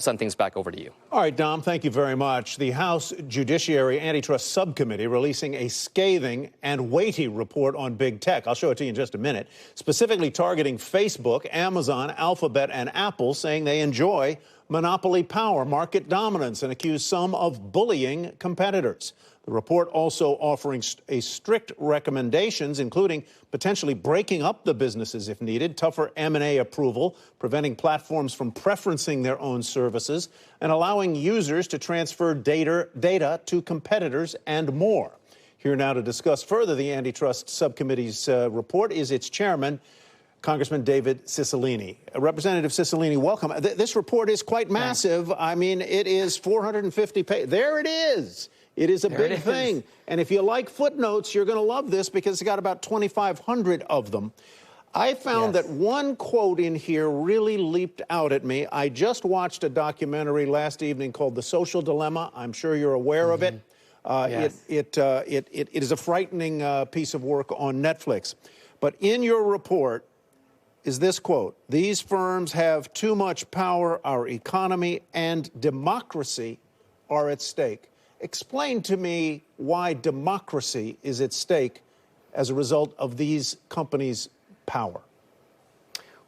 send things back over to you. All right, Dom, thank you very much. The House Judiciary Antitrust Subcommittee releasing a scathing and weighty report on big tech. I'll show it to you in just a minute. Specifically targeting Facebook, Amazon, Alphabet, and Apple, saying they enjoy monopoly power, market dominance, and accuse some of bullying competitors. The report also offering strict recommendations, including potentially breaking up the businesses if needed, tougher M&A approval, preventing platforms from preferencing their own services, and allowing users to transfer data to competitors and more. Here now to discuss further the Antitrust Subcommittee's report is its chairman, Congressman David Cicilline. Representative Cicilline, welcome. This report is quite massive. Thanks. I mean, it is 450 pages. There it is. It is a big thing. And if you like footnotes, you're going to love this because it's got about 2,500 of them. I found that one quote in here really leaped out at me. I just watched a documentary last evening called The Social Dilemma. I'm sure you're aware of it. It is a frightening piece of work on Netflix. But in your report is this quote: "These firms have too much power. Our economy and democracy are at stake." Explain to me why democracy is at stake as a result of these companies' power.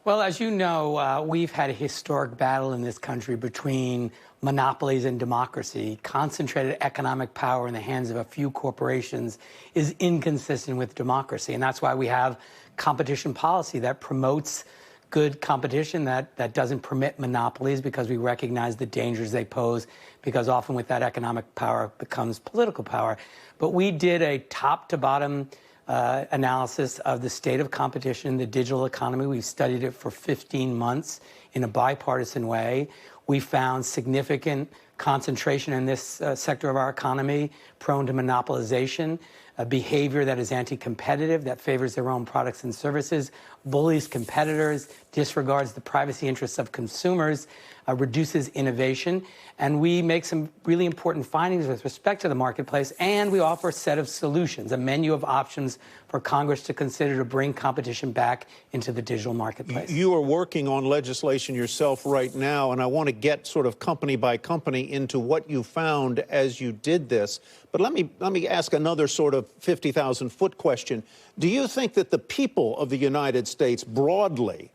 Well, as you know, we've had a historic battle in this country between monopolies and democracy. Concentrated economic power in the hands of a few corporations is inconsistent with democracy. And that's why we have competition policy that promotes good competition, that doesn't permit monopolies, because we recognize the dangers they pose, because often with that economic power becomes political power. But we did a top-to-bottom analysis of the state of competition in the digital economy. We've studied it for 15 months in a bipartisan way. We found significant concentration in this sector of our economy, prone to monopolization, a behavior that is anti-competitive, that favors their own products and services, bullies competitors, disregards the privacy interests of consumers, reduces innovation. And we make some really important findings with respect to the marketplace, and we offer a set of solutions, a menu of options for Congress to consider to bring competition back into the digital marketplace. You are working on legislation yourself right now, and I want to get sort of company by company into what you found as you did this. But let me ask another sort of 50,000-foot question. Do you think that the people of the United States broadly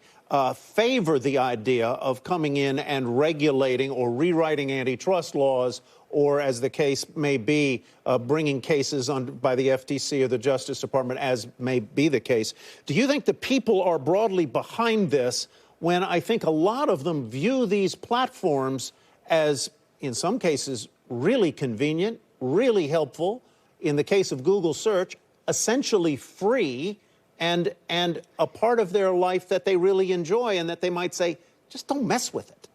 favor the idea of coming in and regulating or rewriting antitrust laws, or, as the case may be, bringing cases by the FTC or the Justice Department, as may be the case? Do you think the people are broadly behind this, when I think a lot of them view these platforms as, in some cases, really convenient, really helpful, in the case of Google search, essentially free, and a part of their life that they really enjoy, and that they might say, just don't mess with it?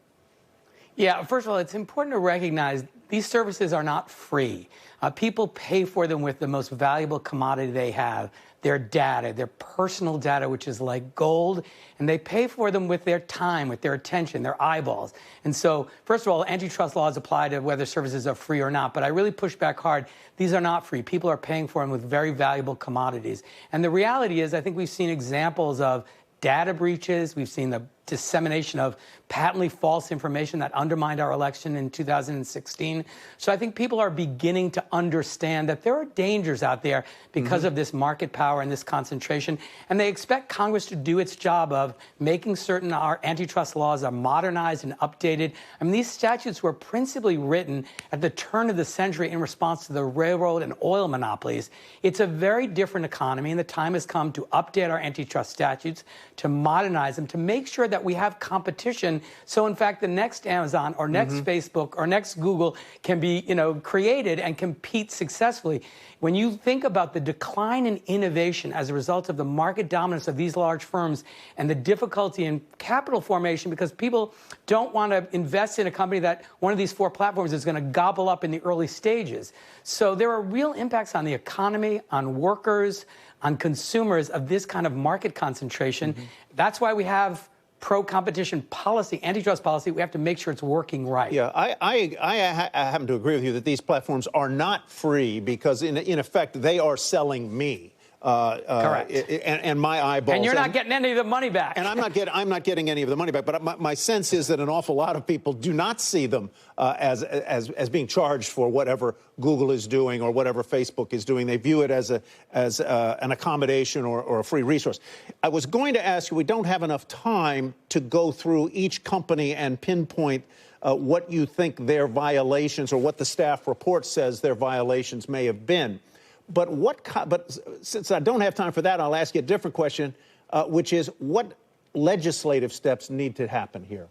Yeah, first of all, it's important to recognize these services are not free. People pay for them with the most valuable commodity they have, their data, their personal data, which is like gold, and they pay for them with their time, with their attention, their eyeballs. And so, first of all, antitrust laws apply to whether services are free or not, but I really push back hard. These are not free. People are paying for them with very valuable commodities. And the reality is, I think we've seen examples of data breaches. We've seen the dissemination of patently false information that undermined our election in 2016. So I think people are beginning to understand that there are dangers out there because of this market power and this concentration. And they expect Congress to do its job of making certain our antitrust laws are modernized and updated. I mean, these statutes were principally written at the turn of the century in response to the railroad and oil monopolies. It's a very different economy, and the time has come to update our antitrust statutes, to modernize them, to make sure that we have competition. So, in fact, the next Amazon or next Facebook or next Google can be, created and compete successfully. When you think about the decline in innovation as a result of the market dominance of these large firms and the difficulty in capital formation because people don't want to invest in a company that one of these four platforms is going to gobble up in the early stages. So there are real impacts on the economy, on workers, on consumers of this kind of market concentration. That's why we have pro-competition policy, antitrust policy. We have to make sure it's working right. Yeah, I happen to agree with you that these platforms are not free because, in effect, they are selling me. Correct. And my eyeballs. And you're not getting any of the money back. And I'm not getting any of the money back. But my sense is that an awful lot of people do not see them as being charged for whatever Google is doing or whatever Facebook is doing. They view it as an accommodation or a free resource. I was going to ask you, we don't have enough time to go through each company and pinpoint what you think their violations or what the staff report says their violations may have been. But since I don't have time for that, I'll ask you a different question, which is what legislative steps need to happen here?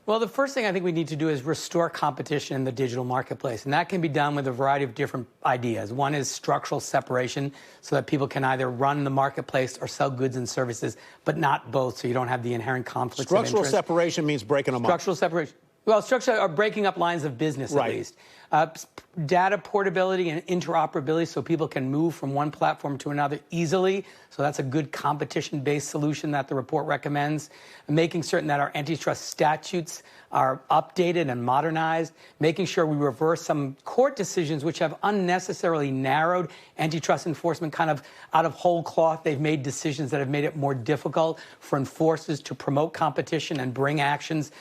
Well, the first thing I think we need to do is restore competition in the digital marketplace. And that can be done with a variety of different ideas. One is structural separation so that people can either run the marketplace or sell goods and services, but not both, so you don't have the inherent conflicts of interest. Structural separation means breaking them up. Structural separation. Well, structural are breaking up lines of business, right. At least. Data portability and interoperability so people can move from one platform to another easily. So that's a good competition-based solution that the report recommends. Making certain that our antitrust statutes are updated and modernized. Making sure we reverse some court decisions which have unnecessarily narrowed antitrust enforcement kind of out of whole cloth. They've made decisions that have made it more difficult for enforcers to promote competition and bring actions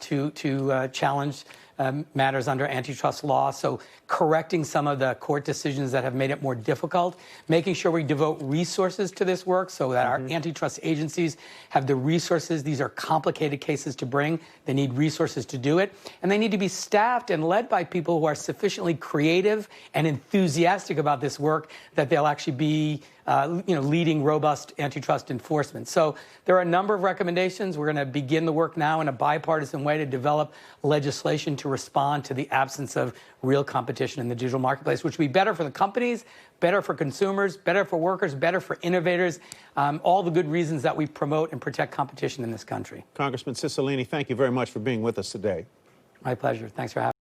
to challenge matters under antitrust law. So correcting some of the court decisions that have made it more difficult, making sure we devote resources to this work so that our antitrust agencies have the resources. These are complicated cases to bring. They need resources to do it. And they need to be staffed and led by people who are sufficiently creative and enthusiastic about this work that they'll actually be leading robust antitrust enforcement. So there are a number of recommendations. We're going to begin the work now in a bipartisan way to develop legislation to respond to the absence of real competition in the digital marketplace, which would be better for the companies, better for consumers, better for workers, better for innovators, all the good reasons that we promote and protect competition in this country. Congressman Cicilline, thank you very much for being with us today. My pleasure. Thanks for having me.